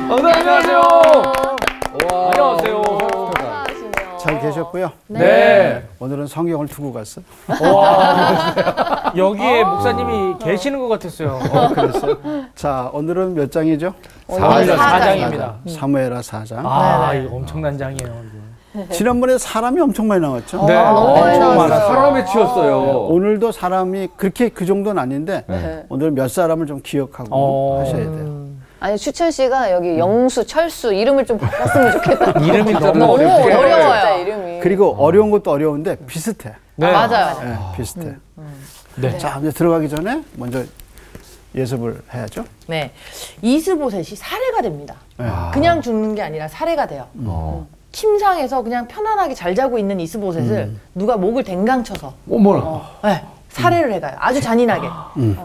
안녕하세요. 안녕하세요. 잘 계셨고요. 네. 오늘은 성경을 두고 갔어. 여기에 목사님이 계시는 것 같았어요. 그랬어요. 자, 오늘은 몇 장이죠? 4장입니다. 사무엘하 4장. 아, 이거 엄청난 장이에요. 지난번에 사람이 엄청 많이 나왔죠? 네. 너무 많이 나왔어요. 사람에 치였어요. 오늘도 사람이 그렇게 그 정도는 아닌데 오늘 몇 사람을 좀 기억하고 하셔야 돼요. 아니 추천 씨가 여기 영수, 철수 이름을 좀 바꿨으면 좋겠다. 이름이 너무 너무 어렵게. 어려워요. 이름이. 그리고 어려운 것도 어려운데 비슷해. 네. 맞아요. 네, 비슷해. 네. 자, 이제 들어가기 전에 먼저 예습을 해야죠. 네, 이스보셋이 살해가 됩니다. 그냥 죽는 게 아니라 살해가 돼요. 침상에서 그냥 편안하게 잘 자고 있는 이스보셋을 누가 목을 댕강 쳐서 어머나. 네, 살해를 해가요. 아주 잔인하게.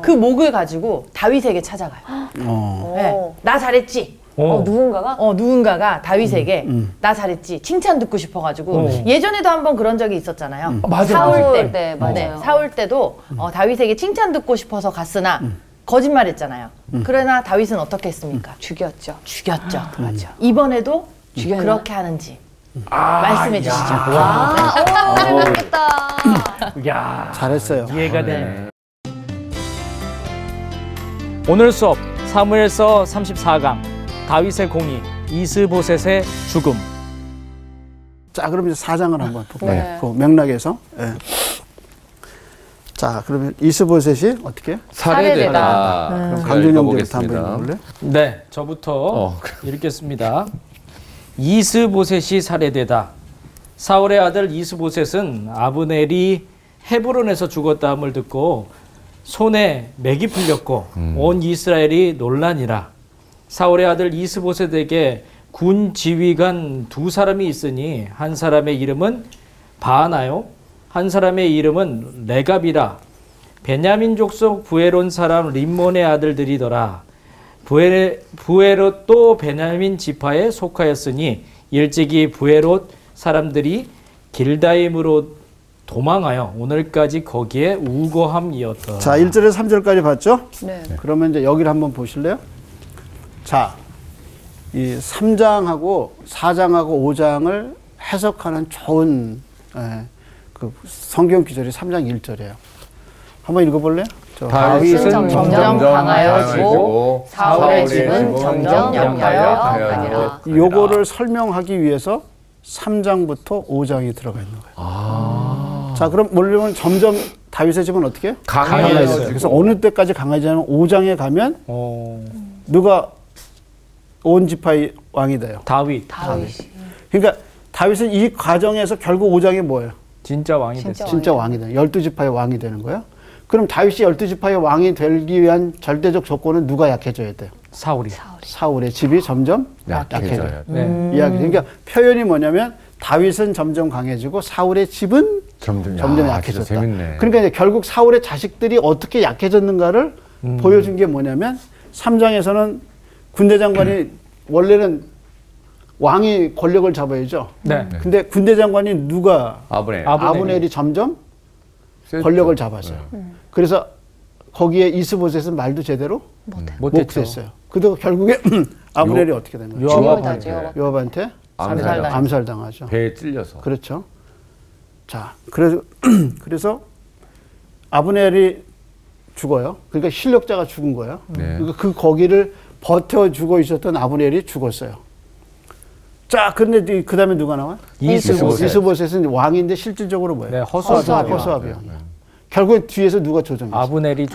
그 목을 가지고 다윗에게 찾아가요. 네, 나 잘했지. 누군가가 다윗에게 나 잘했지 칭찬 듣고 싶어가지고 예전에도 한번 그런 적이 있었잖아요. 사울 때 맞아요. 네, 사울 때도 다윗에게 칭찬 듣고 싶어서 갔으나 거짓말했잖아요. 그러나 다윗은 어떻게 했습니까? 죽였죠. 맞아. 이번에도 그렇게 하는지 말씀해 주시죠. 재밌겠다. 야, 잘했어요. 이해가 되네. 오늘 수업 사무엘서 34강 다윗의 공의 이스보셋의 죽음. 자, 그럼 이제 4장을 한번 볼까요? 그 맥락에서. 예. 자, 그러면 이스보셋이 어떻게? 살해되다. 그럼 강준영부터 한번 읽어볼래? 네, 저부터 읽겠습니다. 이스보셋이 살해되다. 사울의 아들 이스보셋은 아브넬이 헤브론에서 죽었다함을 듣고 손에 맥이 풀렸고 온 이스라엘이 논란이라. 사울의 아들 이스보셋에게 군 지휘관 2사람이 있으니 한 사람의 이름은 바하나요, 한 사람의 이름은 레갑이라. 베냐민 족속 부에론 사람 림몬의 아들들이더라. 부에롯도 베냐민 지파에 속하였으니 일찍이 부에롯 사람들이 길다임으로 도망하여 오늘까지 거기에 우거함이었다. 자, 1절에서 3절까지 봤죠? 네. 그러면 이제 여기를 한번 보실래요? 자, 이 3장하고 4장하고 5장을 해석하는 좋은 그 성경 기절이 3장 1절이에요. 한번 읽어볼래요? 다윗은 점점 강하여지고 사울의 집은 점점 약하여 가니라. 요거를 설명하기 위해서 3장부터 5장이 들어가 있는 거예요. 자, 그럼 뭐냐면 점점 다윗의 집은 어떻게? 강해졌어요. 그래서 어느 때까지 강해지냐면 5장에 가면 누가 온 지파의 왕이 돼요? 다윗. 그러니까 다윗은 이 과정에서 결국 5장이 뭐예요? 진짜 왕이 됐어요. 진짜 왕이 돼요. 12지파의 왕이 되는 거예요. 그럼 다윗이 12지파의 왕이 되기 위한 절대적 조건은 누가 약해져야 돼요? 사울의 집이 점점 약해져요. 네. 이야기. 그러니까 표현이 뭐냐면 다윗은 점점 강해지고 사울의 집은 점점 약해졌다. 재밌네. 그러니까 이제 결국 사울의 자식들이 어떻게 약해졌는가를 보여준 게 뭐냐면 3장에서는 군대 장관이 원래는 왕이 권력을 잡아야죠. 네. 근데 군대 장관이 누가 아브넬이 점점 권력을 잡았어요. 그래서 거기에 이스보셋은 말도 제대로 못했어요. 그래도 결국에 아브넬이 어떻게 된 거예요? 요압한테 암살당하죠. 배에 찔려서. 그렇죠. 자, 그래서 아브넬이 죽어요. 그러니까 실력자가 죽은 거예요. 그러니까 그 거기를 버텨주고 있었던 아브넬이 죽었어요. 자, 그런데 그 다음에 누가 나와? 이스보셋은 왕인데 실질적으로 뭐예요? 네, 허수아비요. 결국에 뒤에서 누가 조정했어요? 아브넬이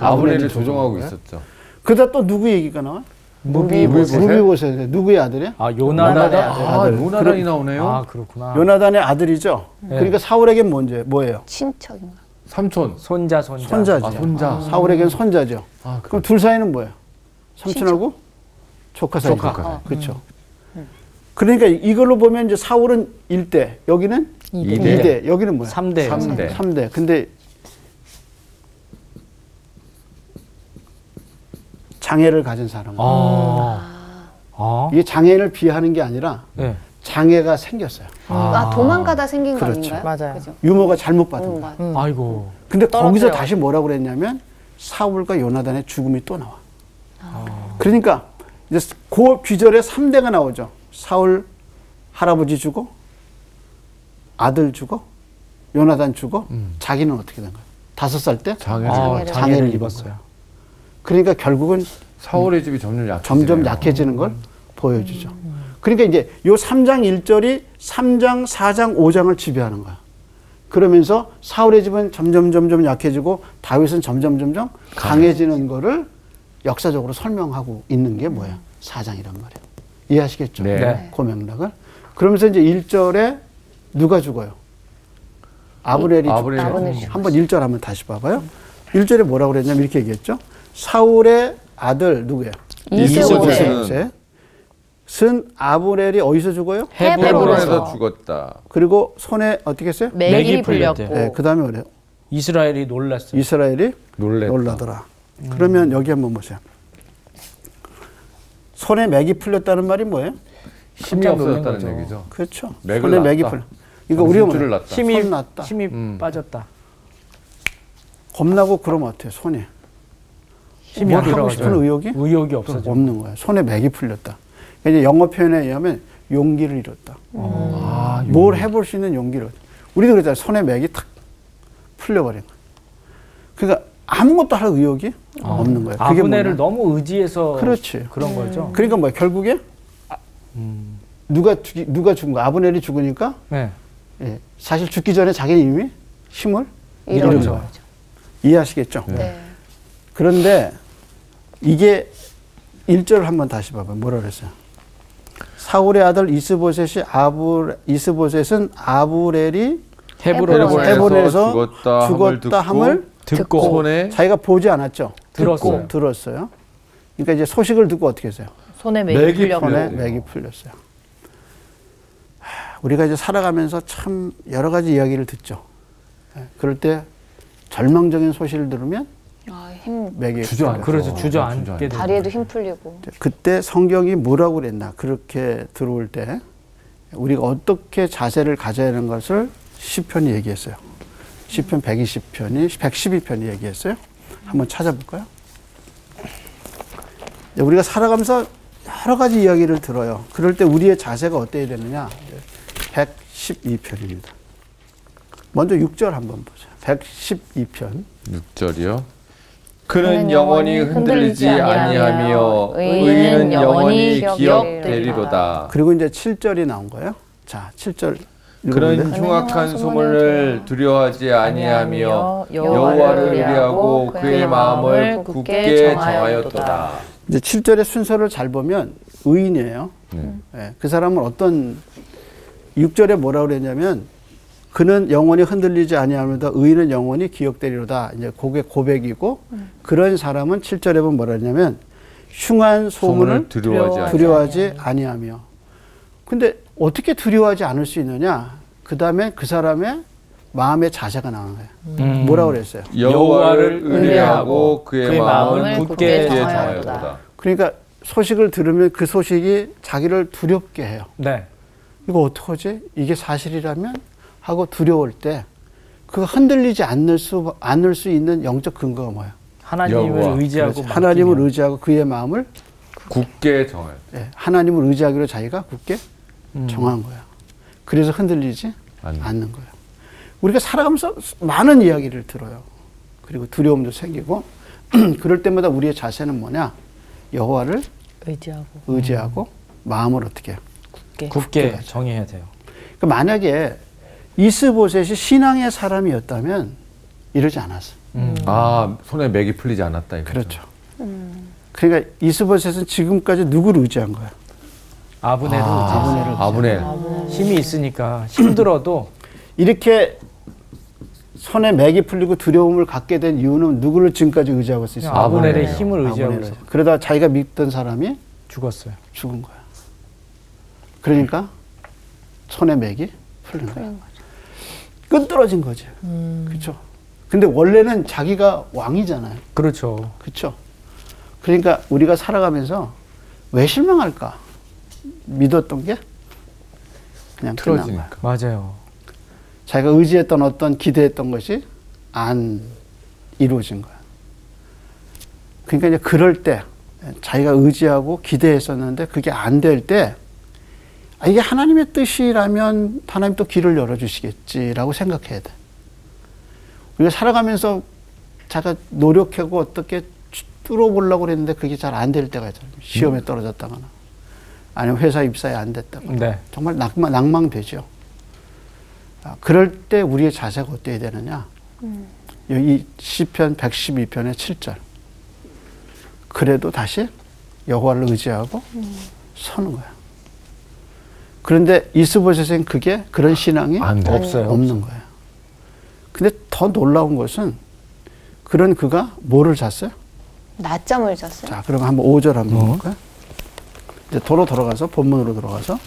조종하고 있었죠. 그러다 또 누구 얘기가 나와? 무비보셋. 누구의 아들이야? 요나단의 아들. 요나단이 나오네요. 아, 그렇구나. 요나단의 아들이죠. 그러니까 사울에겐 뭐예요? 친척인가? 삼촌. 손자죠. 손자. 사울에겐 손자죠. 그럼 둘 사이는 뭐예요? 삼촌하고 조카 사이. 그렇죠. 그러니까 이걸로 보면 이제 사울은 1대, 여기는 2대, 여기는 뭐야? 3대. 근데 장애를 가진 사람은 이게 장애인을 비하하는 게 아니라 장애가 생겼어요. 도망가다 생긴 거 그렇죠. 아닌가요? 맞아요. 그죠? 유모가 잘못 받은 거야. 아이고. 근데 거기서 다시 뭐라고 그랬냐면 사울과 요나단의 죽음이 또 나와. 그러니까 이제 그 귀절에 3대가 나오죠. 사울 할아버지 죽어, 아들 죽어, 요나단 죽어, 자기는 어떻게 된 거야? 5살 때 장애를 입었어요. 그러니까 결국은 사울의 집이 점점 약해지는 걸 보여주죠. 그러니까 이제 요 3장 1절이 3장, 4장, 5장을 지배하는 거야. 그러면서 사울의 집은 점점 약해지고 다윗은 점점 강해지는 거를 역사적으로 설명하고 있는 게 뭐야? 4장이란 말이에요. 이해하시겠죠? 네. 그 맥락을. 그러면서 이제 1절에 누가 죽어요? 아브넬이 죽죠. 한번 1절 한번 다시 봐봐요. 1절에 뭐라고 그랬냐면 이렇게 얘기했죠. 사울의 아들 누구예요? 이스보셋은 아브넬이 어디서 죽어요? 헤브론에서 죽었다. 그리고 손에 어떻게 했어요? 맥이 풀렸고. 네, 그 다음에 뭐래요? 이스라엘이 놀랐어요. 이스라엘이 놀라더라. 그러면 여기 한번 보세요. 손에 맥이 풀렸다는 말이 뭐예요? 힘이 없어졌다는 얘기죠. 그렇죠. 맥을 손에 맥이 놨다. 풀려. 이거 우리가 힘줄을 뭐예요? 놨다. 힘이 손 났다. 빠졌다. 겁나고 그러면 어때요? 손에. 힘이 뭘 안 하고 들어가죠. 싶은 의욕이 없어져. 없는 거예요. 손에 맥이 풀렸다. 이제 영어 표현에 의하면 용기를 잃었다. 뭘 해볼 수 있는 용기를 잃었다. 우리도 그랬잖아요. 손에 맥이 탁 풀려버린 거예요. 그러니까 아무것도 할 의욕이 없는 거예요. 그게 아브넬을 너무 의지해서 그렇지. 그런 거죠. 그러니까 뭐야 결국에 누가 죽은 거야? 아브넬이 죽으니까 네. 예, 사실 죽기 전에 자기는 이미 힘을 잃은 잃었죠. 거예요. 이해하시겠죠? 네. 그런데 이게 1절을 한번 다시 봐봐요. 뭐라 그랬어요? 사울의 아들 이스보셋은 아브넬이 헤브론에서 죽었다 함을 듣고 손에 자기가 보지 않았죠. 들었어요. 그러니까 이제 소식을 듣고 어떻게 했어요? 손에 맥이 풀렸고. 손에 맥이 풀렸어요. 우리가 이제 살아가면서 참 여러 가지 이야기를 듣죠. 그럴 때 절망적인 소식을 들으면 맥이 그래서 주저앉게 되죠. 다리에도 힘 풀리고. 그때 성경이 뭐라고 그랬나? 그렇게 들어올 때 우리가 어떻게 자세를 가져야 하는 것을 시편이 얘기했어요. 시편 112편이 얘기했어요. 한번 찾아볼까요? 우리가 살아가면서 여러 가지 이야기를 들어요. 그럴 때 우리의 자세가 어때야 되느냐? 112편입니다. 먼저 6절 한번 보죠. 112편. 6절이요. 그는 영원히 흔들리지 아니하며 의인은 영원히 기억되리로다. 그리고 이제 7절이 나온 거예요. 자, 7절 그는 흉악한 소문을 두려워하지 아니하며 여호와를 의뢰하고 그의 마음을 굳게 정하였도다. 이제 7절의 순서를 잘 보면 의인이에요. 네, 그 사람은 어떤 6절에 뭐라고 그랬냐면 그는 영원히 흔들리지 아니하면서 의인은 영원히 기억되리로다. 이제 그게 고백이고 그런 사람은 7절에 보면 뭐라 그러냐면 흉한 소문을 두려워하지 아니하며. 근데 어떻게 두려워하지 않을 수 있느냐? 그 다음에 그 사람의 마음의 자세가 나오는 거예요. 뭐라고 그랬어요? 여호와를 의뢰하고 그의 마음을 굳게 정하였도다. 그러니까 소식을 들으면 그 소식이 자기를 두렵게 해요. 네. 이거 어떡하지? 이게 사실이라면? 하고 두려울 때 그 흔들리지 않을 수 있는 영적 근거가 뭐예요? 하나님을 의지하고 하나님을 의지하고 그의 마음을 굳게 정해요. 네, 하나님을 의지하기로 자기가 굳게 정한 거야. 그래서 흔들리지 않는 거예요. 우리가 살아가면서 많은 이야기를 들어요. 그리고 두려움도 생기고 그럴 때마다 우리의 자세는 뭐냐? 여호와를 의지하고 마음을 어떻게 해요? 굳게 정해야 돼요. 그러니까 만약에 이스보셋이 신앙의 사람이었다면 이러지 않았어. 손에 맥이 풀리지 않았다. 이거죠. 그렇죠. 그러니까 이스보셋은 지금까지 누구를 의지한 거야? 아브넬을 아브넬을 힘이 있으니까 힘들어도 이렇게 손에 맥이 풀리고 두려움을 갖게 된 이유는 누구를 지금까지 의지하고 있었어요? 아브넬의 힘을 의지하고 있어요. 그러다 자기가 믿던 사람이 죽었어요. 죽은 거야. 그러니까 손에 맥이 풀린 거야. 끈떨어진 거지. 그렇죠. 근데 원래는 자기가 왕이잖아요. 그렇죠. 그렇죠. 그러니까 우리가 살아가면서 왜 실망할까? 믿었던 게 그냥 끝난 거야. 맞아요. 자기가 의지했던 어떤 기대했던 것이 안 이루어진 거야. 그러니까 이제 그럴 때 자기가 의지하고 기대했었는데 그게 안 될 때 이게 하나님의 뜻이라면 하나님 또 길을 열어주시겠지라고 생각해야 돼. 우리가 살아가면서 자기가 노력하고 어떻게 뚫어보려고 그랬는데 그게 잘 안 될 때가 있잖아요. 시험에 떨어졌다거나 아니면 회사 입사에 안 됐다거나 네. 정말 낭망되죠. 그럴 때 우리의 자세가 어때야 되느냐. 여기 시편 112편의 7절. 그래도 다시 여호와를 의지하고 서는 거야. 그런데 이스보셋은 그게 그런 신앙이 없어요. 없는 거예요. 근데 더 놀라운 것은 그런 그가 뭐를 잤어요? 낮잠을 잤어요. 자, 그럼 한번 5절 한번 볼까요? 이제 도로 들어가서 본문으로 들어가서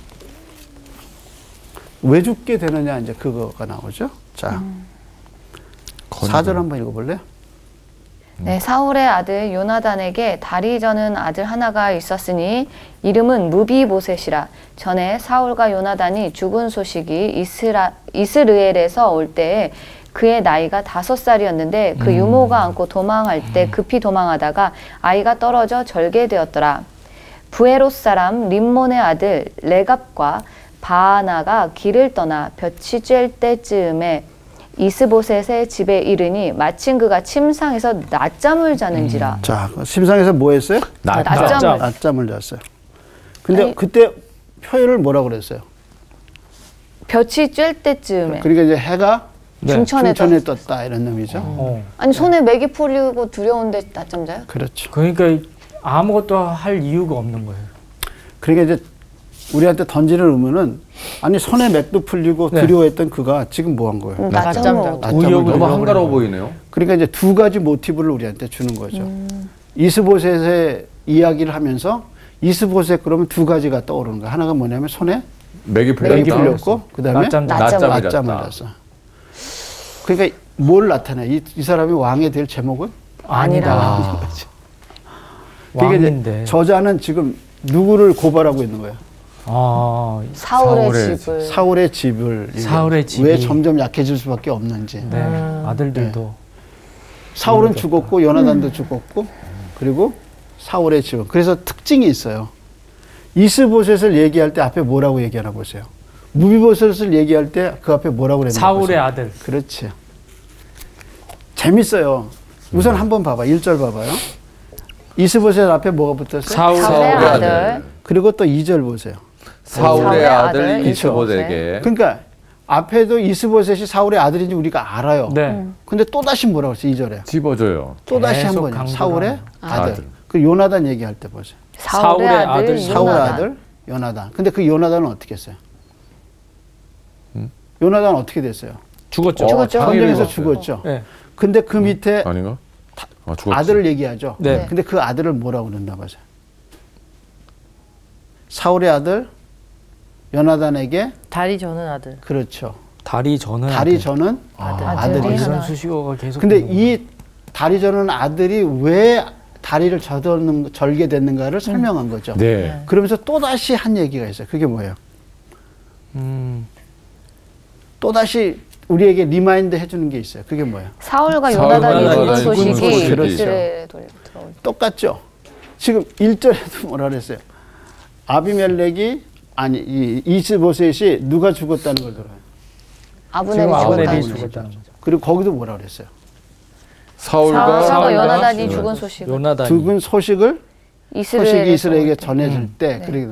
왜 죽게 되느냐 이제 그거가 나오죠. 자, 4절 한번 읽어볼래요? 네, 사울의 아들 요나단에게 다리 저는 아들 하나가 있었으니 이름은 무비보셋이라. 전에 사울과 요나단이 죽은 소식이 이스르엘에서 올 때에 그의 나이가 5살이었는데 그 유모가 안고 도망할 때 급히 도망하다가 아이가 떨어져 절개되었더라. 부에롯 사람 림몬의 아들 레갑과 바하나가 길을 떠나 볕이 쬐을 때쯤에 이스보셋의 집에 이르니 마침 그가 침상에서 낮잠을 자는지라. 자, 침상에서 뭐 했어요? 낮잠을 잤어요. 근데 아니, 그때 표현을 뭐라고 그랬어요? 볕이 쬐을 때쯤에. 그러니까 이제 해가 중천에 떴다 이런 의미죠. 아니 손에 맥이 풀리고 두려운데 낮잠 자요? 그렇죠. 그러니까 아무것도 할 이유가 없는 거예요. 그러니까 이제 우리한테 던지는 의문은 아니 손에 맥도 풀리고 두려워했던 그가 지금 뭐 한 거예요? 낮잠 자고. 너무 한가로워 보이네요. 그러니까 이제 두 가지 모티브를 우리한테 주는 거죠. 이스보셋의 이야기를 하면서 이스보셋 그러면 두 가지가 떠오르는 거예요. 하나가 뭐냐면 손에 맥이 맥이 풀렸고 그다음에 낮잠을 낮잠을 잤어. 그러니까 뭘 나타내? 이 사람이 왕이 될 제목은 아니다. 그러니까 왕인데. 이제 저자는 지금 누구를 고발하고 있는 거예요? 사울의 집을. 사울의 집을. 사울의 집이 왜 점점 약해질 수밖에 없는지. 네. 아들들도. 사울은 죽었고 요나단도 죽었고 그리고 사울의 집은. 그래서 특징이 있어요. 이스보셋을 얘기할 때 앞에 뭐라고 얘기하나 보세요. 무비보셋을 얘기할 때 그 앞에 뭐라고 그랬나 사울의 보세요. 아들. 그렇지. 재밌어요. 우선 한번 봐봐. 1절 봐봐요. 이스보셋 앞에 뭐가 붙었어요? 사울의 아들. 그리고 또 2절 보세요. 사울의 아들 이스보셋에게. 그러니까 앞에도 이스보셋이 사울의 아들인지 우리가 알아요. 네. 근데 또다시 뭐라고 했어요? 2절에. 집어줘요. 또다시 한 계속 번. 강조를 사울의 하는 아들. 그 요나단 얘기할 때 보세요. 사울의 아들 사울의 아들 요나단. 근데 그 요나단은 어떻게 했어요? 요나단은 어떻게 됐어요? 죽었죠. 죽었죠. 전쟁에서 죽었죠. 네. 근데 그 밑에 아닌가? 죽었지. 아들을 얘기하죠. 네. 근데 그 아들을 뭐라고 그랬나 봐요. 사울의 아들 요나단에게 다리 저는 아들. 그렇죠. 다리 저는 다리 저는 아들이 있어요. 이런 수식어가 계속. 근데 있는 이 다리 저는 아들이 왜 다리를 절게 됐는가를 설명한 거죠. 네. 그러면서 또다시 한 얘기가 있어요. 그게 뭐예요? 또다시 우리에게 리마인드 해주는 게 있어요. 그게 뭐예요? 사울과 사울과 요나단이 죽은 요나단이 소식이 죽은 소식이 이스라엘에 들어올 똑같죠. 지금 1절에도 뭐라 그랬어요? 아비멜렉이 아니 이스보셋이 누가 죽었다는 걸 들어요. 아브넬이 아브넬이 죽었다. 죽었다는 거죠. 그리고 거기도 뭐라 그랬어요? 사울과 요나단이 죽은 소식. 요나단이. 죽은 소식이 이스라엘에게 전해질 때 네.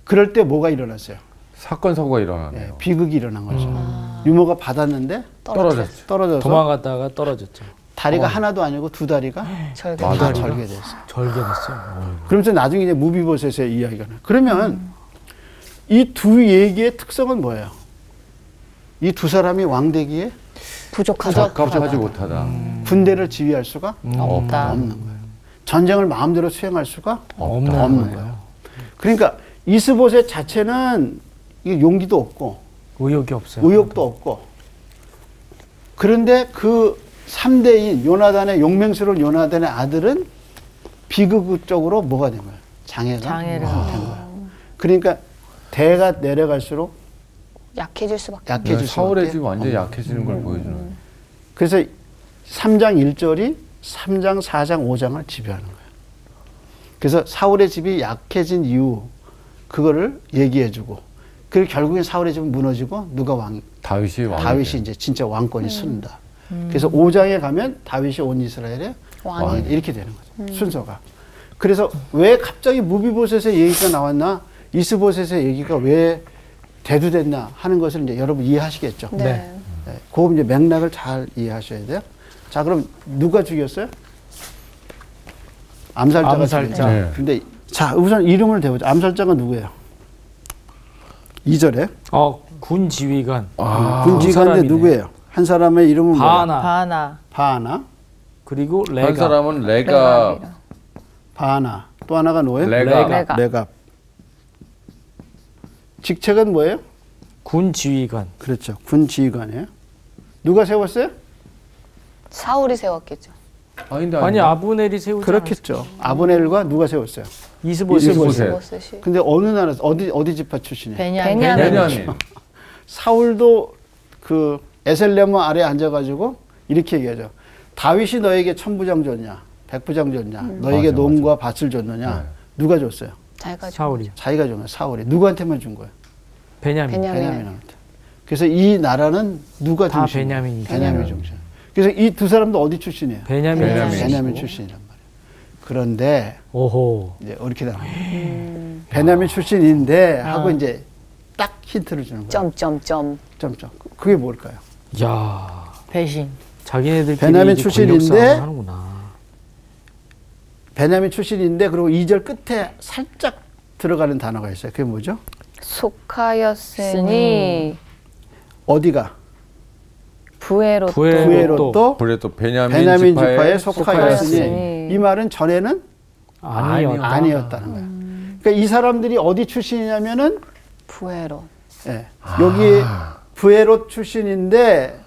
그럴 때 뭐가 일어났어요? 사건 사고가 일어나네요. 비극이 일어난 거죠. 유모가 받았는데 떨어졌죠. 떨어져서 도망갔다가 떨어졌죠. 다리가 하나도 아니고 두 다리가 절개. 다 절개됐어요. 절개됐어요. 그러면서 나중에 이제 무비보셋의 이야기가 나요. 그러면 이 두 얘기의 특성은 뭐예요? 이 두 사람이 왕되기에 적합하지 못하다. 군대를 지휘할 수가 없다. 없는 거예요. 전쟁을 마음대로 수행할 수가 없는 거예요. 그러니까 이스보셋 자체는 이게 용기도 없고 의욕이 없어요. 의욕도 없고 그런데 그 3대인 요나단의 용맹스러운 요나단의 아들은 비극적으로 뭐가 된 거예요? 장애가 된 거예요. 그러니까 대가 내려갈수록 약해질 수밖에. 약해질 사울의 수밖에 집 완전히 약해지는 걸 보여주는. 그래서 3장 1절이 3장, 4장, 5장을 지배하는 거예요. 그래서 사울의 집이 약해진 이유 그거를 얘기해주고 그리고 결국엔 사울의 집은 무너지고 누가 왕? 다윗이 이제 진짜 왕권이 쓴다. 그래서 5장에 가면 다윗이 온 이스라엘의 왕이 이렇게 되는 거죠. 순서가. 그래서 왜 갑자기 무비보셋의 얘기가 나왔나? 이스보셋의 얘기가 왜 대두됐나 하는 것을 이제 여러분 이해하시겠죠. 네. 네. 그 이제 맥락을 잘 이해하셔야 돼요. 자, 그럼 누가 죽였어요? 암살자가 죽였죠. 네. 근데 자, 우선 이름을 대보자. 암살자가 누구예요? 2절에 군 지휘관. 군 지휘관인데 사람이네. 누구예요? 한 사람의 이름은 바하나. 바하나. 바하나. 그리고 한 레갑. 사람은 레갑. 바하나. 또 하나가 누구예요? 레갑. 레갑. 직책은 뭐예요? 군 지휘관. 그렇죠. 군 지휘관이에요. 누가 세웠어요? 사울이 세웠겠죠. 아니 아브넬이 세우지 그렇겠죠. 아브넬과 누가 세웠어요? 이스보셋. 이스보셋이. 근데 어느 나라 어디 지파 출신이에요? 베냐민. 사울도 그 에셀레모 아래 앉아가지고 이렇게 얘기하죠. 다윗이 너에게 천부장 줬냐, 백부장 줬냐, 너에게 농과 밭을 줬느냐, 네. 누가 줬어요? 사울이. 자기가 준 거야. 사울이. 누구한테만 준 거예요? 베냐민. 베냐민한테. 그래서 이 나라는 누가 다 중심? 베냐민이죠. 베냐민 중심. 그래서 이 두 사람도 어디 출신이에요? 베냐민. 베냐민 출신이란 말이에요. 그런데 오호. 이제 이렇게 나와요. 베냐민 출신인데 하고 이제 딱 힌트를 주는 거예요. 점점점. 점점. 그게 뭘까요? 야. 배신. 자기네들끼리 베냐민 이제 출신인데 권력 싸움을 하는구나. 베냐민 출신인데 그리고 2절 끝에 살짝 들어가는 단어가 있어요. 그게 뭐죠? 속하였으니 어디가? 부에롯도 부에롯도 베냐민 지파에 속하였으니 이 말은 전에는 아니었다는 거예요. 그러니까 이 사람들이 어디 출신이냐면은 부에롯. 예, 여기 부에롯 출신인데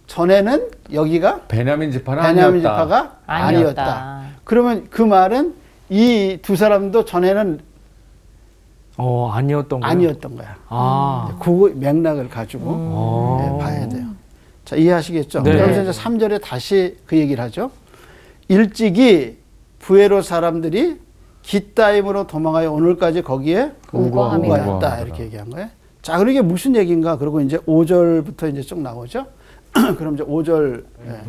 전에는 여기가 베냐민 지파는 베냐민 아니었다. 지파가 아니었다. 그러면 그 말은 이 두 사람도 전에는 아니었던 거야. 아니었던 거야. 그 맥락을 가지고 봐야 돼요. 자, 이해하시겠죠? 네. 그러면서 이제 3절에 다시 그 얘기를 하죠. 일찍이 부에롯 사람들이 깃다임으로 도망하여 오늘까지 거기에 우거하였다. 이렇게 얘기한 거예요. 자, 그럼 이게 무슨 얘기인가? 그리고 이제 5절부터 이제 쭉 나오죠. 그럼 이제 5절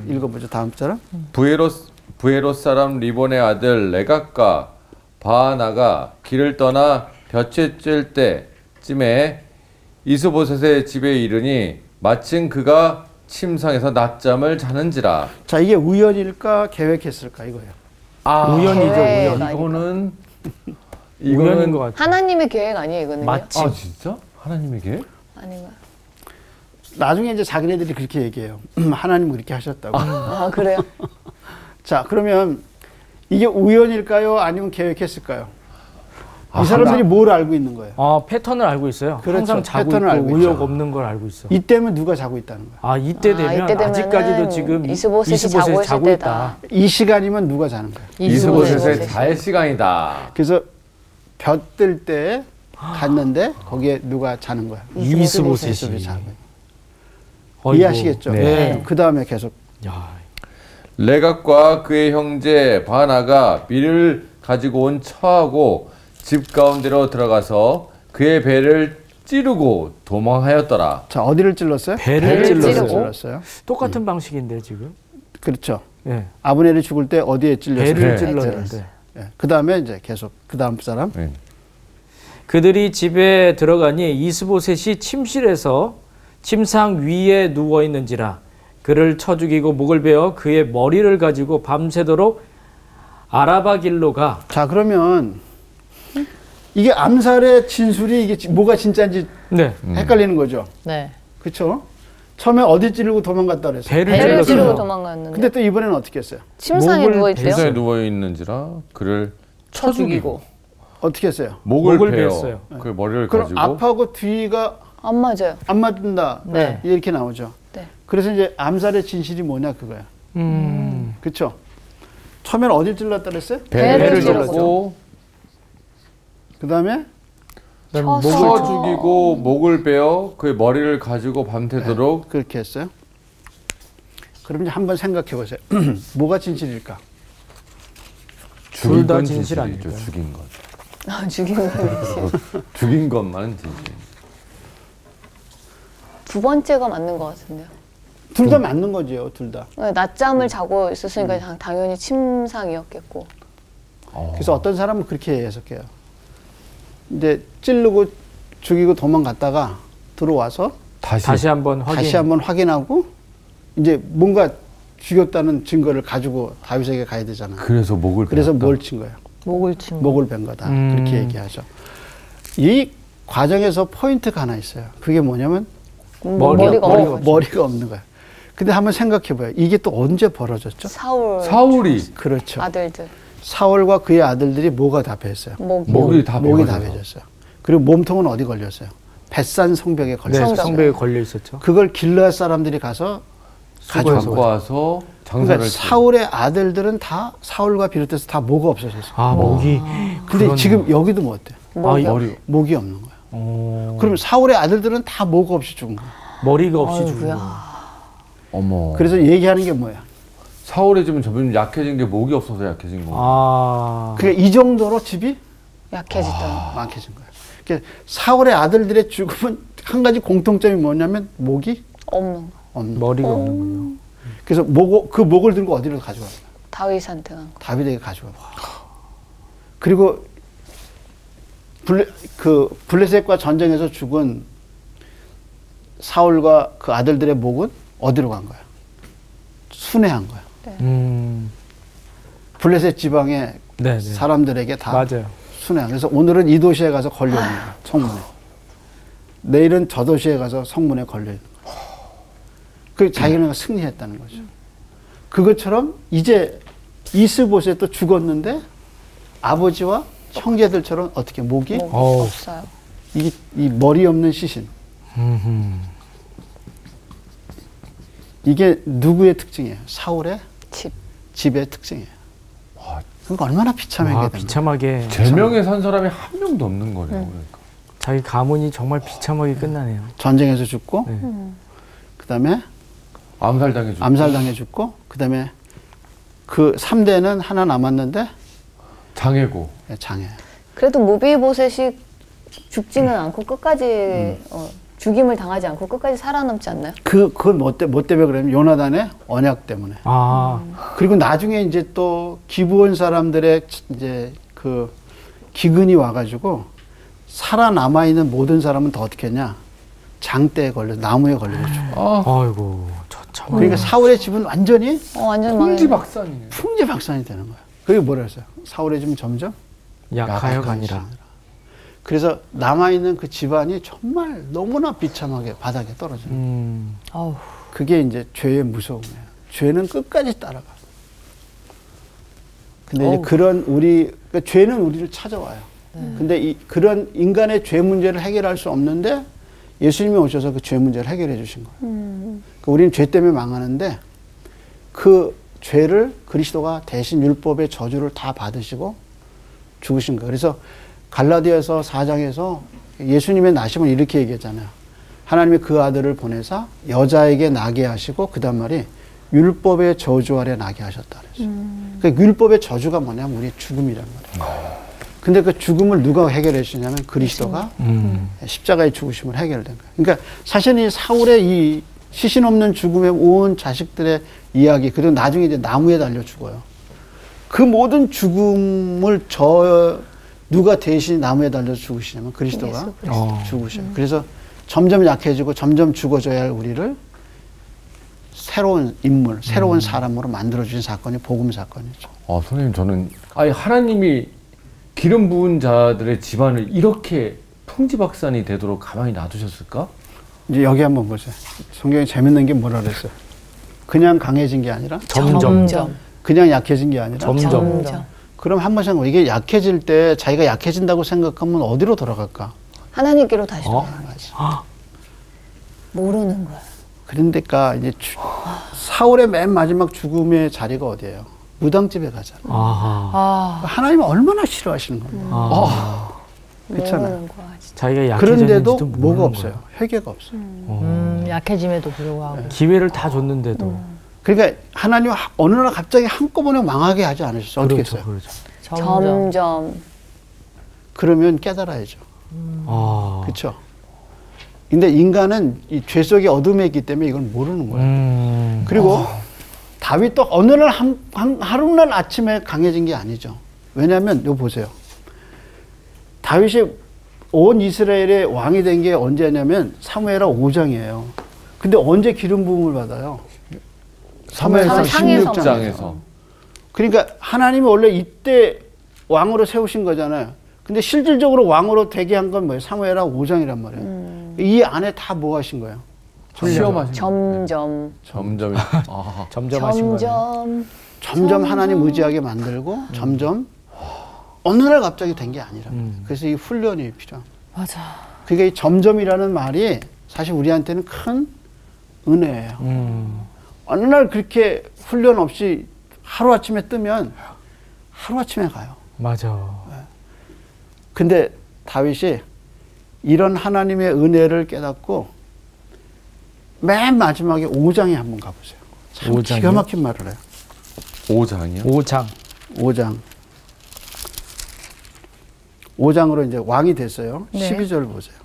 읽어보죠. 다음 사람. 부에롯 사람 리본의 아들 레갑과 바하나가 길을 떠나 볕에 쬐을 때쯤에 이스보셋의 집에 이르니 마침 그가 침상에서 낮잠을 자는지라. 자, 이게 우연일까 계획했을까 이거예요. 우연이죠, 계획 우연. 아닐까? 우연인 것 같아요. 하나님의 계획 아니에요, 이거는요? 마침. 진짜? 하나님에게? 아닌가요? 나중에 이제 자기네들이 그렇게 얘기해요. 하나님은 그렇게 하셨다고. 아, 그래요? 자, 그러면 이게 우연일까요? 아니면 계획했을까요? 이 사람들이 뭘 알고 있는 거예요? 패턴을 알고 있어요. 그렇죠. 항상 자고 패턴을 알고 있고 의욕 있죠. 없는 걸 알고 있어. 이때면 누가 자고 있다는 거야? 이때 되면 이때 되면은 아직까지도 지금 이스보셋이 자고 있을 때다. 이 시간이면 누가 자는 거야? 이스보셋의 잘 시간이다. 그래서 볕 뜰 때 갔는데 거기에 누가 자는 거야? 이스보셋이. 자는 거야. 이해하시겠죠? 네. 그 다음에 계속. 야. 레갑과 그의 형제 바나가 밀을 가지고 온 처하고 집 가운데로 들어가서 그의 배를 찌르고 도망하였더라. 자, 어디를 찔렀어요? 배를 찔렀어요. 똑같은 방식인데 지금. 그렇죠. 예. 아브넬이 죽을 때 어디에 찔렸어요? 배를 찔렀는데. 그 다음에 이제 계속 그 다음 사람. 그들이 집에 들어가니 이스보셋이 침실에서 침상 위에 누워 있는지라 그를 쳐 죽이고 목을 베어 그의 머리를 가지고 밤새도록 아라바 길로 가. 자, 그러면 이게 암살의 진술이 이게 뭐가 진짜인지 헷갈리는 거죠. 네. 그렇죠? 처음에 어디 찌르고 도망갔다 그랬어요. 배를 찌르고 도망갔는데. 근데 또 이번에는 어떻게 했어요? 침상에 누워 있대요. 침상에 누워 있는지라 그를 쳐 죽이고 어떻게 했어요? 목을 베었어요. 그 머리를 그럼 가지고 앞하고 뒤가 안 맞아요. 안 맞는다. 네. 이렇게 나오죠. 네. 그래서 이제 암살의 진실이 뭐냐 그거야. 그렇죠? 처음에는 어딜 찔렀다 그랬어요? 배를 찔렀고 그다음에 쳐 죽이고 목을 베어 그의 머리를 가지고 밤새도록 그렇게 했어요. 그럼 이제 한번 생각해 보세요. 뭐가 진실일까? 둘 다 건 진실 진실이죠. 아닐까요? 죽인 것. 죽인 거지. 죽인 것만은 진실. 두 번째가 맞는 것 같은데요. 둘 다 맞는 거죠, 둘 다. 낮잠을 자고 있었으니까 당연히 침상이었겠고. 그래서 어떤 사람은 그렇게 해석해요. 이제 찌르고 죽이고 도망갔다가 들어와서 다시 한번 확인하고 이제 뭔가 죽였다는 증거를 가지고 다윗에게 가야 되잖아요. 그래서 목을 그래서 뺐다. 뭘 친 거예요? 목을 친 거. 목을 뺀 거다. 그렇게 얘기하죠. 이 과정에서 포인트가 하나 있어요. 그게 뭐냐면 머리가 없는 거죠. 머리가 없는 거예요. 근데 한번 생각해봐요. 이게 또 언제 벌어졌죠? 사울이 그렇죠. 아들들. 사울과 그의 아들들이 뭐가 다 베었어요? 목이 다 베어졌어요. 그리고 몸통은 어디 걸렸어요? 벳산 성벽에 걸렸어요. 네, 성벽에 걸려 있었죠. 그걸 길르앗 사람들이 가서 갖고 와서 장사를 그러니까 사울의 아들들은 다 사울과 비롯해서 다 목이 없어졌어요. 아, 목이. 근데 그러네요. 지금 여기도 뭐 어때요? 머리. 목이 없는 거예요. 그럼 사울의 아들들은 다 목 없이 죽은 거예요. 머리가 없이 죽은 거. 어머. 그래서 얘기하는 게 뭐야? 사울의 집은 점점 약해진 게 목이 없어서 약해진 거. 아. 그러니까 이 정도로 집이 약해졌다. 약해진 거예요. 그러니까 사울의 아들들의 죽음은 한 가지 공통점이 뭐냐면 목이 없는 거. 머리가 없는 거죠. 그래서 그 목을 들고 어디로 가져갔어요? 다윗한테 간 거. 다윗에게 가져가. 그리고 블레셋과 전쟁에서 죽은 사울과 그 아들들의 목은 어디로 간 거야? 순회한 거야. 블레셋 지방의 네. 사람들에게 다 맞아요. 순회한. 그래서 오늘은 이 도시에 가서 걸려 있는 거야. 성문에. 내일은 저 도시에 가서 성문에 걸려 있는 거야. 그 자기네가 승리했다는 거죠. 그것처럼 이제 이스보셋도 죽었는데 아버지와 형제들처럼 어떻게 목이 없어요. 이 머리 없는 시신. 이게 누구의 특징이에요? 사울의 집의 특징이에요. 그러니까 얼마나 비참하게 되는 비참하게. 제명에 산 사람이 한 명도 없는 거네요. 그러니까. 자기 가문이 정말 비참하게 끝나네요. 전쟁에서 죽고, 그다음에 암살당해 죽고, 그다음에 그 3대는 하나 남았는데 장애고. 장애. 그래도 무비보셋이 죽지는 않고 끝까지 죽임을 당하지 않고 끝까지 살아남지 않나요? 그건 뭐 때문에 그러면 요나단의 언약 때문에. 그리고 나중에 이제 또 기브온 사람들의 이제 그 기근이 와가지고 살아남아 있는 모든 사람은 더 어떻게 했냐? 장대에 걸려 나무에 걸려서 죽어. 아이고, 참. 그러니까 사울의 집은 완전히 완전 풍지박산이네. 풍지박산이 되는 거야. 그게 뭐라 했어요? 사울의 집은 점점 약하여 가니라. 그래서 남아있는 그 집안이 정말 너무나 비참하게 바닥에 떨어져요. 그게 이제 죄의 무서움이에요. 죄는 끝까지 따라가. 근데 이제 그러니까 죄는 우리를 찾아와요. 근데 그런 인간의 죄 문제를 해결할 수 없는데 예수님이 오셔서 그 죄 문제를 해결해 주신 거예요. 그러니까 우리는 죄 때문에 망하는데 그 죄를 그리스도가 대신 율법의 저주를 다 받으시고 죽으신 거예요. 그래서 갈라디아서 4장에서 예수님의 나심을 이렇게 얘기했잖아요. 하나님이 그 아들을 보내사 여자에게 나게 하시고 그 다음 말이 율법의 저주 아래 나게 하셨다 그랬어요. 그러니까 율법의 저주가 뭐냐면 우리의 죽음이란 말이에요. 근데 그 죽음을 누가 해결해 주냐면 그리스도가 십자가의 죽으심을 해결된 거예요. 그러니까 사실은 이 사울의 이 시신 없는 죽음의 온 자식들의 이야기, 그리고 나중에 이제 나무에 달려 죽어요. 그 모든 죽음을 누가 대신 나무에 달려서 죽으시냐면 그리스도가 죽으셔요. 그래서 점점 약해지고 점점 죽어져야 할 우리를 새로운 인물, 새로운 사람으로 만들어주신 사건이 복음 사건이죠. 선생님, 저는 하나님이 기름 부은 자들의 집안을 이렇게 풍지박산이 되도록 가만히 놔두셨을까? 이제 여기 한번 보세요. 성경에 재밌는 게 뭐라 그랬어요? 그냥 강해진 게 아니라 점점. 그냥 약해진 게 아니라 점점. 그럼 한 번 생각해. 이게 약해질 때 자기가 약해진다고 생각하면 어디로 돌아갈까? 하나님께로 다시 모르는 거야. 그런데까 이제 사울의 맨 마지막 죽음의 자리가 어디예요? 무당집에 가잖아. 하나님은 얼마나 싫어하시는 겁니다. 그렇잖아요. 자기가 약해졌는지도 그런데도 모르는 뭐가 거예요. 없어요. 회개가 없어요. 약해짐에도 불구하고. 기회를 다 줬는데도. 그러니까 하나님 어느 날 갑자기 한꺼번에 망하게 하지 않으셨어요. 어떻게 했어요? 그렇죠. 점점. 그러면 깨달아야죠. 아. 그렇죠. 근데 인간은 이 죄 속의 어둠에 있기 때문에 이걸 모르는 거예요. 그리고 다윗도 어느 날 하루날 아침에 강해진 게 아니죠. 왜냐하면 이거 보세요. 다윗이 온 이스라엘의 왕이 된 게 언제냐면 사무엘하 5장이에요. 근데 언제 기름 부음을 받아요? 사무엘상 16장에서. 그러니까 하나님이 원래 이때 왕으로 세우신 거잖아요. 근데 실질적으로 왕으로 되게 한 건 뭐예요? 사무엘하 5장이란 말이에요. 이 안에 다 뭐 하신 거예요? 시험하신 점점. 점점. 점점 하신 거예요. 점점 하나님 의지하게 만들고 점점 어느 날 갑자기 된 게 아니라. 그래서 이 훈련이 필요합니다. 맞아. 그게 이 점점이라는 말이 사실 우리한테는 큰 은혜예요. 어느 날 그렇게 훈련 없이 하루아침에 뜨면 하루아침에 가요. 맞아. 근데 다윗이 이런 하나님의 은혜를 깨닫고 맨 마지막에 5장에 한번 가보세요. 참 5장이요? 기가 막힌 말을 해요. 5장이요? 5장. 5장. 5장으로 이제 왕이 됐어요. 네. 12절 보세요.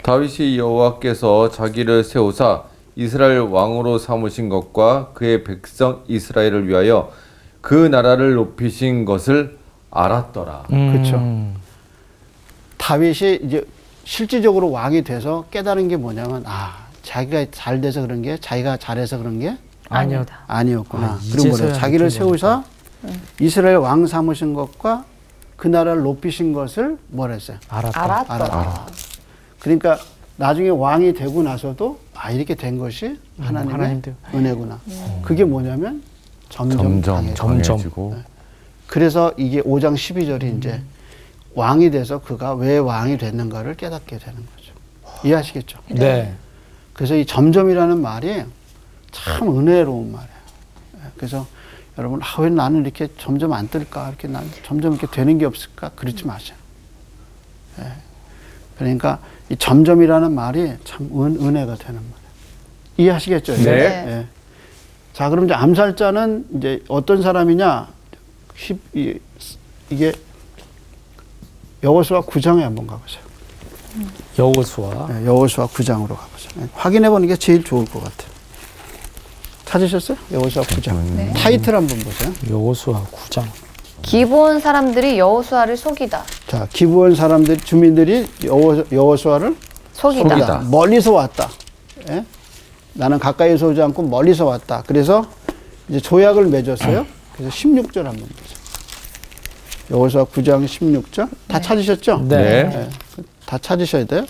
다윗이 여호와께서 자기를 세우사 이스라엘 왕으로 삼으신 것과 그의 백성 이스라엘을 위하여 그 나라를 높이신 것을 알았더라. 그렇죠. 다윗이 이제 실질적으로 왕이 돼서 깨달은 게 뭐냐면 자기가 잘 돼서 그런 게 자기가 잘해서 그런 게 아니다. 아니었구나. 그리고 이제서야 뭐래요? 자기를 느낀 세우사 이스라엘 왕 삼으신 것과 그 나라를 높이신 것을 뭐라 했어요? 알았다. 그러니까 나중에 왕이 되고 나서도 이렇게 된 것이 하나님의 하나님도. 은혜구나. 그게 뭐냐면 점점 강해지고. 그래서 이게 5장 12절이 이제 왕이 돼서 그가 왜 왕이 됐는가를 깨닫게 되는 거죠. 이해하시겠죠? 네. 그래서 이 점점이라는 말이 참 은혜로운 말이에요. 그래서 여러분, 왜 나는 이렇게 점점 안 뜰까? 이렇게 난 점점 이렇게 되는 게 없을까? 그렇지 마세요. 그러니까 이 점점이라는 말이 참 은혜가 되는 말이에요. 이해하시겠죠? 네. 자, 그럼 이제 암살자는 이제 어떤 사람이냐? 이게 여호수아 9장에 한번 가보세요. 여호수아. 여호수아 9장으로 가보세요. 확인해 보는 게 제일 좋을 것 같아요. 찾으셨어요? 여호수아 9장. 네. 타이틀 한번 보세요. 여호수아 9장. 기브온 사람들이 여호수아를 속이다. 자, 기브온 사람들, 주민들이 여호수아를 속이다. 멀리서 왔다. 예? 나는 가까이서 오지 않고 멀리서 왔다. 그래서 이제 조약을 맺었어요. 그래서 16절 한번 보세요. 여호수아 9장 16절. 다 찾으셨죠? 네. 네. 다 찾으셔야 돼요.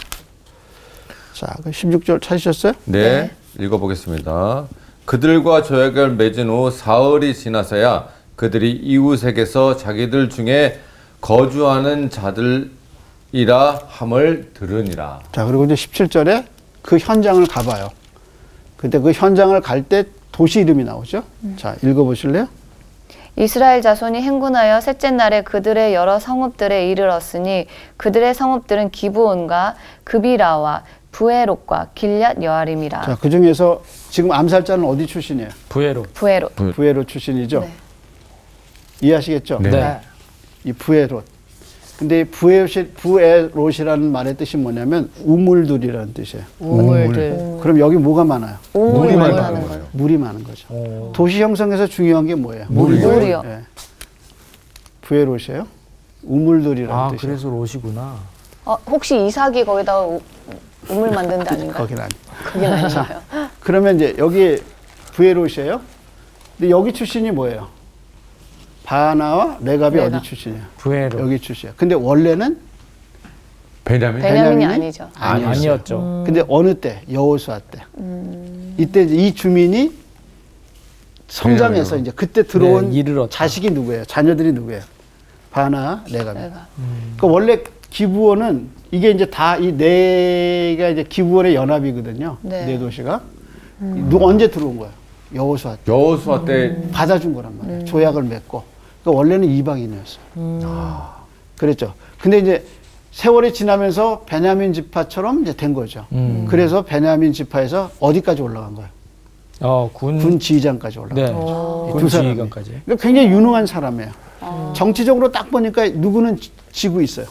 자, 16절 찾으셨어요? 네. 읽어보겠습니다. 그들과 조약을 맺은 후 사흘이 지나서야 그들이 이웃에게서 자기들 중에 거주하는 자들이라 함을 들으니라. 자, 그리고 이제 17절에 그 현장을 가봐요. 근데 그 현장을 갈 때 도시 이름이 나오죠? 자, 읽어보실래요? 이스라엘 자손이 행군하여 셋째 날에 그들의 여러 성읍들에 이르렀으니 그들의 성읍들은 기브온과 그비라와 부에롯과 길앗 여아림이라. 자, 그 중에서 지금 암살자는 어디 출신이에요? 부에롯. 부에롯 출신이죠? 네. 이해하시겠죠? 네. 이 부에롯. 근데 부에롯이라는 말의 뜻이 뭐냐면 우물들이라는 뜻이에요. 우물들. 그럼 여기 뭐가 많아요? 우물이 물이 많다는 많다는 거예요. 물이 많은 거죠. 도시 형성에서 중요한 게 뭐예요? 물이요. 예. 부에롯이에요? 우물들이라는 뜻이에요. 그래서 롯이구나. 혹시 이삭이 거기다가 우물 만든 데 아닌가요? 거긴 아니고. 그게 아닌가요? 그러면 이제 여기 부에롯이에요. 근데 여기 출신이 뭐예요? 바나와 레갑이 레갑. 어디 출신이에요? 부에롯. 여기 출신이에요. 근데 원래는 베냐민? 베냐민이 베냐민이 아니죠. 아니었죠. 근데 어느 때? 여호수아 때. 이때 이제 이 주민이 성장해서 베냐민으로. 이제 그때 들어온 네, 이르렀다. 자식이 누구예요? 자녀들이 누구예요? 바나, 레갑이에요. 내가. 그러니까 원래 기브온은 이게 이제 다 이 네가 이제 기브온의 연합이거든요. 네. 네 도시가. 언제 들어온 거예요? 여호수아 때. 여호수아 때 받아준 거란 말이에요. 조약을 맺고. 그러니까 원래는 이방인이었어요. 그랬죠. 근데 이제 세월이 지나면서 베냐민 지파처럼 이제 된 거죠. 그래서 베냐민 지파에서 어디까지 올라간 거예요? 군 지휘장까지 올라가. 네. 두 군 사람이. 지휘관까지. 그러니까 굉장히 유능한 사람이에요. 정치적으로 딱 보니까 누구는 지고 있어요.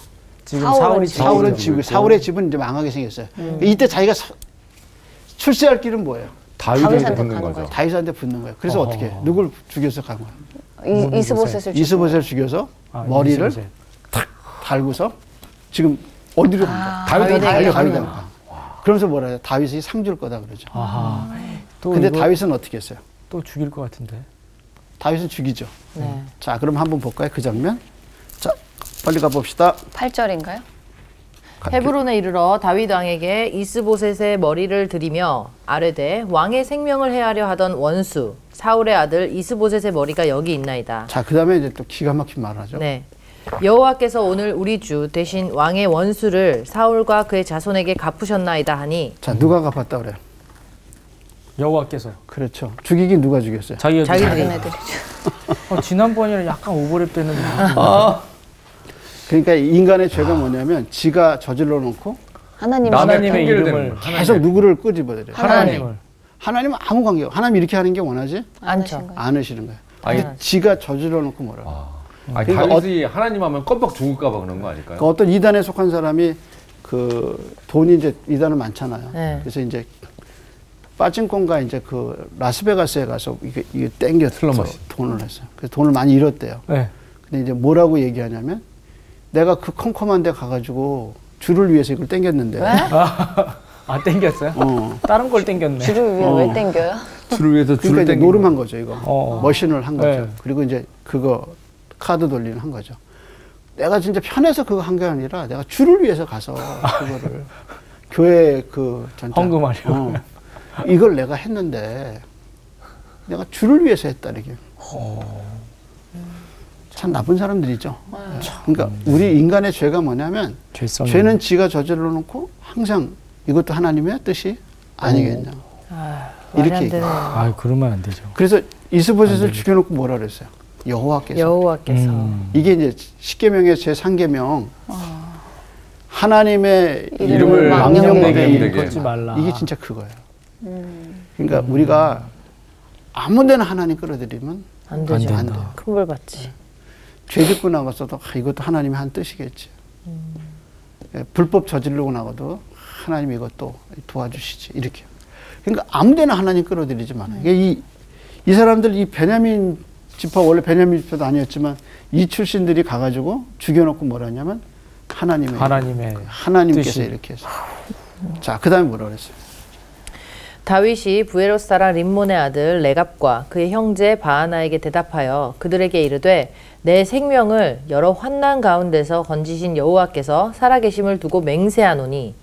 지금 사울은 지고, 사울의 집은 이제 망하게 생겼어요. 이때 자기가 출세할 길은 뭐예요? 다윗한테 붙는 거죠. 다윗한테 붙는 거예요. 그래서 어떻게 해요? 누굴 죽여서 간 거예요? 이스보셋을 이스보셋을 죽여서 머리를 이스보셋. 탁 달고서 지금 어디로 갑니까? 다윗에게 다윗에게 가. 그러면서 뭐라 해요? 다윗이 상 줄 거다 그러죠. 아하. 또 근데 이거 다윗은 어떻게 했어요? 또 죽일 것 같은데. 다윗은 죽이죠. 네. 자, 그럼 한번 볼까요? 그 장면. 자, 빨리 가봅시다. 8절인가요? 헤브론에 이르러 다윗 왕에게 이스보셋의 머리를 들이며 아뢰되 왕의 생명을 해하려 하던 원수 사울의 아들 이스보셋의 머리가 여기 있나이다. 자, 그 다음에 이제 또 기가 막힌 말을 하죠. 네. 여호와께서 오늘 우리 주 대신 왕의 원수를 사울과 그의 자손에게 갚으셨나이다 하니. 자, 누가 갚았다 그래요? 여호와께서 그렇죠. 죽이긴 누가 죽였어요? 자기들이. 자기네들이죠. 지난번에는 약간 오버랩 되는. 그러니까 인간의 죄가 뭐냐면 지가 저질러 놓고 하나님의 이름을 계속 누구를 끄집어들여요. 하나님을. 하나님은 아무 관계가 없고 하나님 이렇게 하는 게 원하지 않죠. 않으시는 거예요. 근데 지가 저질러 놓고 뭐라고. 아니, 그러니까 다윗이 하나님 하면 껌뻑 죽을까 봐 그런 거 아닐까요? 그러니까 어떤 이단에 속한 사람이 그 돈이 이제 이단은 많잖아요. 네. 그래서 이제 빠진콘가 이제 그 라스베가스에 가서 이게 땡겨서 돈을 했어요. 그래서 돈을 많이 잃었대요. 네. 근데 이제 뭐라고 얘기하냐면 내가 그 컴컴한 데 가가지고 줄을 위해서 이걸 땡겼는데. 아, 땡겼어요? 다른 걸 땡겼네. 줄을 위해 왜 땡겨요? 줄을 위해서 그러니까 줄을 이제 땡기는 노름한 거죠, 이거. 머신을 한 거죠. 네. 그리고 이제 그거 카드 돌리는 한 거죠. 내가 진짜 편해서 그거 한 게 아니라 내가 줄을 위해서 가서 그거를 교회 그 전체 헌금하려. 이걸 내가 했는데 내가 줄을 위해서 했다 이게. 참 나쁜 사람들이죠. 그러니까 우리 인간의 죄가 뭐냐면 죄성이. 죄는 지가 저질러 놓고 항상 이것도 하나님의 뜻이 아니겠냐. 이렇게 얘기해요. 아, 그러면 안 되죠. 그래서 이스보셋을 죽여놓고 뭐라 그랬어요? 여호와께서. 여호와께서. 이게 이제 십계명의 제 3계명 하나님의 이름을 망령되게 걷지 말라. 이게 진짜 그거예요. 그러니까 우리가 아무데나 하나님 끌어들이면 안 되죠. 안 돼요. 큰 벌 받지. 죄 짓고 나가서도 이것도 하나님의 한 뜻이겠지. 예, 불법 저지르고 나가도 하나님 이것도 도와주시지 이렇게. 그러니까 아무데나 하나님 끌어들이지 마요. 이 사람들 이 베냐민 지파 원래 베냐민 지파도 아니었지만 이 출신들이 가가지고 죽여놓고 뭐라냐면 하나님께서 뜻이. 이렇게 해서. 자, 그 다음에 뭐라 그랬어요? 다윗이 부에로스 사람 림몬의 아들 레갑과 그의 형제 바하나에게 대답하여 그들에게 이르되 내 생명을 여러 환난 가운데서 건지신 여호와께서 살아계심을 두고 맹세하노니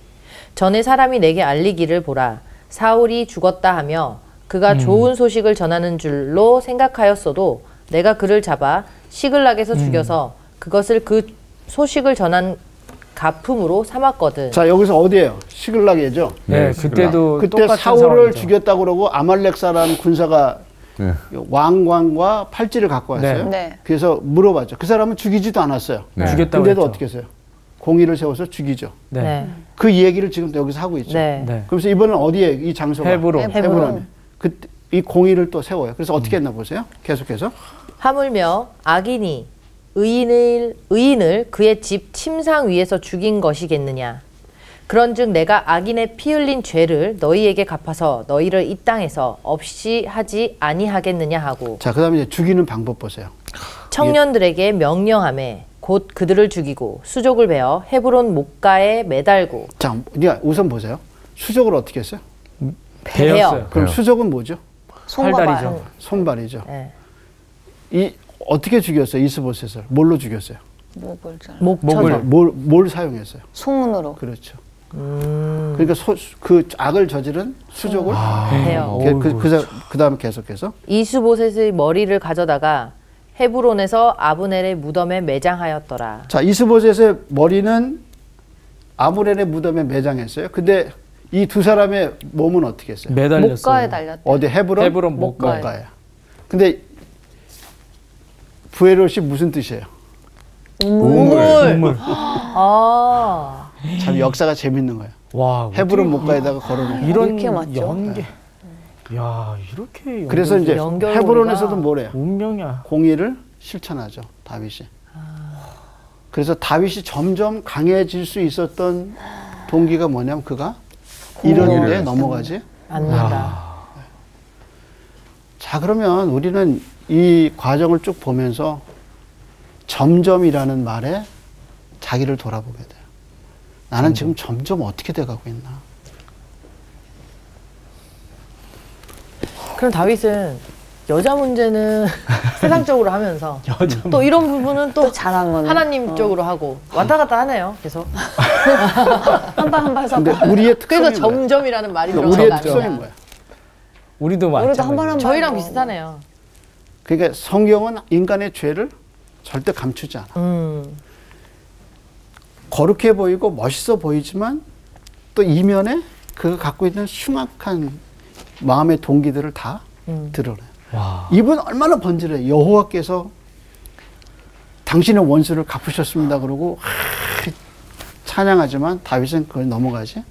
전에 사람이 내게 알리기를 보라 사울이 죽었다 하며 그가 좋은 소식을 전하는 줄로 생각하였어도 내가 그를 잡아 시글락에서 죽여서 그것을 그 소식을 전한 가품으로 삼았거든. 자, 여기서 어디예요? 시글락이죠. 네, 그때도 그때 똑같은 사울을 상황이죠. 죽였다고 그러고 아말렉 사람 군사가 네. 왕관과 팔찌를 갖고 왔어요. 네. 그래서 물어봤죠. 그 사람은 죽이지도 않았어요. 네. 죽였다고 근데도 했죠. 어떻게 했어요? 공의를 세워서 죽이죠. 네. 네. 그 얘기를 지금 여기서 하고 있죠. 네. 네. 그래서 이번엔 어디에 이 장소가? 헤브론. 헤브론에. 그때 이 공의를 또 세워요. 그래서 어떻게 했나 보세요. 계속해서. 하물며 악인이 의인을 그의 집 침상 위에서 죽인 것이겠느냐. 그런즉 내가 악인의 피 흘린 죄를 너희에게 갚아서 너희를 이 땅에서 없이 하지 아니하겠느냐 하고 자, 그다음에 이제 죽이는 방법 보세요. 청년들에게 명령하매 곧 그들을 죽이고 수족을 베어 헤브론 목가에 매달고. 자, 우선 보세요. 수족을 어떻게 했어요? 배였어요. 그럼 수족은 뭐죠? 팔다리죠. 손발이죠. 네. 이 어떻게 죽였어요? 이스보셋을 뭘로 죽였어요? 목을 잘. 목을 뭘 사용했어요? 송은으로. 그렇죠. 그러니까 그 악을 저지른 수족을 해요. 그 다음에 계속해서 이스보셋의 머리를 가져다가 헤브론에서 아브넬의 무덤에 매장하였더라. 자, 이스보셋의 머리는 아브넬의 무덤에 매장했어요. 근데 이 두 사람의 몸은 어떻게 했어요? 매달렸어요. 목가에 달렸대. 어디 헤브론? 헤브론 목가에. 목가에. 근데 부에롯이 무슨 뜻이에요? 우물. 아. 참 역사가 재밌는 거예요. 와, 헤브론 목가에다가 걸어놓고 이런 이렇게 맞죠? 연계. 야, 이렇게 그래서 이제 연결고리가- 헤브론에서도 뭐래요? 운명이야. 공의를 실천하죠, 다윗이. 그래서 다윗이 점점 강해질 수 있었던 동기가 뭐냐면 그가 이러는데 넘어가지 않는다. 자, 그러면 우리는 이 과정을 쭉 보면서 점점이라는 말에 자기를 돌아보게 돼요. 나는 지금 점점 어떻게 돼가고 있나. 그럼 다윗은 여자 문제는 세상적으로 하면서 또 이런 부분은 또 잘한 거는 하나님 쪽으로 하고 왔다 갔다 하네요. 계속. 한 발 한 발 근데 서서 우리의 특성이 그래서 뭐야? 점점이라는 말이 우리의 들어간 거 특성이 아니야. 뭐야? 우리도 우리도 한 발 마찬가지. 한 발 저희랑 비슷하네요. 그러니까 성경은 인간의 죄를 절대 감추지 않아. 거룩해 보이고 멋있어 보이지만 또 이면에 그가 갖고 있는 흉악한 마음의 동기들을 다 드러내요. 와. 이분 얼마나 번지래. 여호와께서 당신의 원수를 갚으셨습니다. 그러고 찬양하지만 다윗은 그걸 넘어가지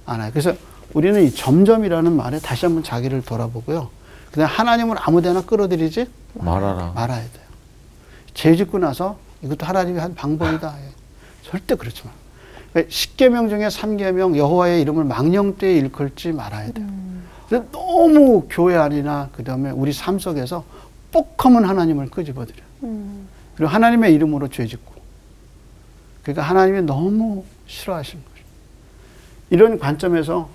않아요. 그래서 우리는 이 점점이라는 말에 다시 한번 자기를 돌아보고요. 그다음 하나님을 아무데나 끌어들이지 말하라. 말아야 돼요. 죄 짓고 나서 이것도 하나님이 한 방법이다. 절대 그렇지 마. 10계명 중에 3계명 여호와의 이름을 망령되이 일컬지 말아야 돼요. 근데 너무 교회 안이나 그다음에 우리 삶 속에서 뻑하면 하나님을 끄집어들여요. 그리고 하나님의 이름으로 죄 짓고. 그러니까 하나님이 너무 싫어하시는 거죠. 이런 관점에서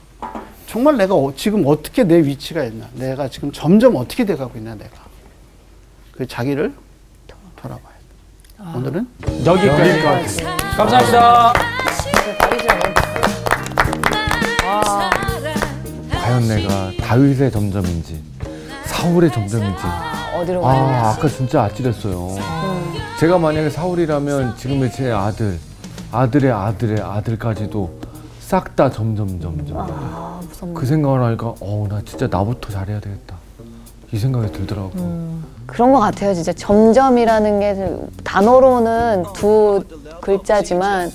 정말 내가 지금 어떻게 내 위치가 있나. 내가 지금 점점 어떻게 돼가고 있나 내가. 그 자기를 돌아봐야 돼. 오늘은 여기까지. 감사합니다. 과연 내가 다윗의 점점인지 사울의 점점인지 어디로 가느냐. 아까 진짜 아찔했어요. 제가 만약에 사울이라면 지금의 제 아들의 아들까지도 싹 다 점점점. 그 생각을 하니까 나 진짜 나부터 잘해야 되겠다 이 생각이 들더라고. 그런 것 같아요. 진짜 점점이라는 게 단어로는 두 글자지만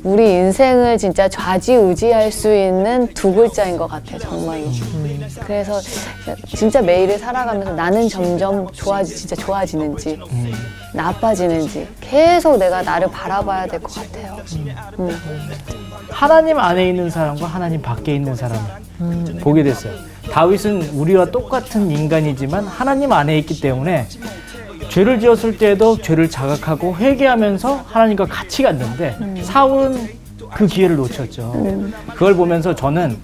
우리 인생을 진짜 좌지우지할 수 있는 두 글자인 것 같아요. 정말로. 그래서 진짜 매일을 살아가면서 나는 점점 진짜 좋아지는지 나빠지는지 계속 내가 나를 바라봐야 될 것 같아요. 하나님 안에 있는 사람과 하나님 밖에 있는 사람을 보게 됐어요. 다윗은 우리와 똑같은 인간이지만 하나님 안에 있기 때문에 죄를 지었을 때에도 죄를 자각하고 회개하면서 하나님과 같이 갔는데 사울은 그 기회를 놓쳤죠. 그걸 보면서 저는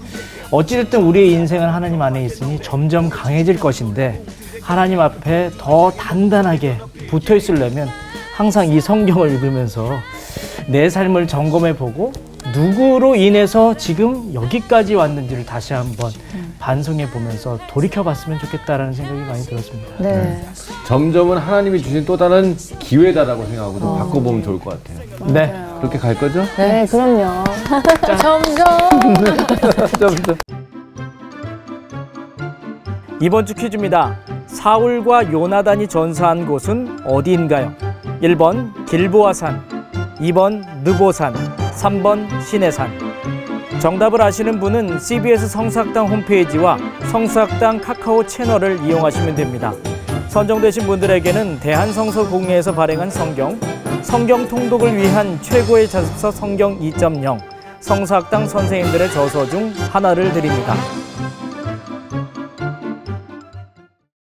어찌됐든 우리의 인생은 하나님 안에 있으니 점점 강해질 것인데 하나님 앞에 더 단단하게 붙어 있으려면 항상 이 성경을 읽으면서 내 삶을 점검해보고 누구로 인해서 지금 여기까지 왔는지를 다시 한번 반성해 보면서 돌이켜봤으면 좋겠다라는 생각이 많이 들었습니다. 네. 점점은 하나님이 주신 또 다른 기회다라고 생각하고 좀 바꿔보면 좋을 것 같아요. 네. 그렇게 갈 거죠? 네, 그럼요. 점점. 이번 주 퀴즈입니다. 사울과 요나단이 전사한 곳은 어디인가요? 1번 길보아산, 2번 느보산, 3번 시내산. 정답을 아시는 분은 CBS 성사학당 홈페이지와 성사학당 카카오 채널을 이용하시면 됩니다. 선정되신 분들에게는 대한성서공회에서 발행한 성경 통독을 위한 최고의 자습서 성경 2.0 성사학당 선생님들의 저서 중 하나를 드립니다.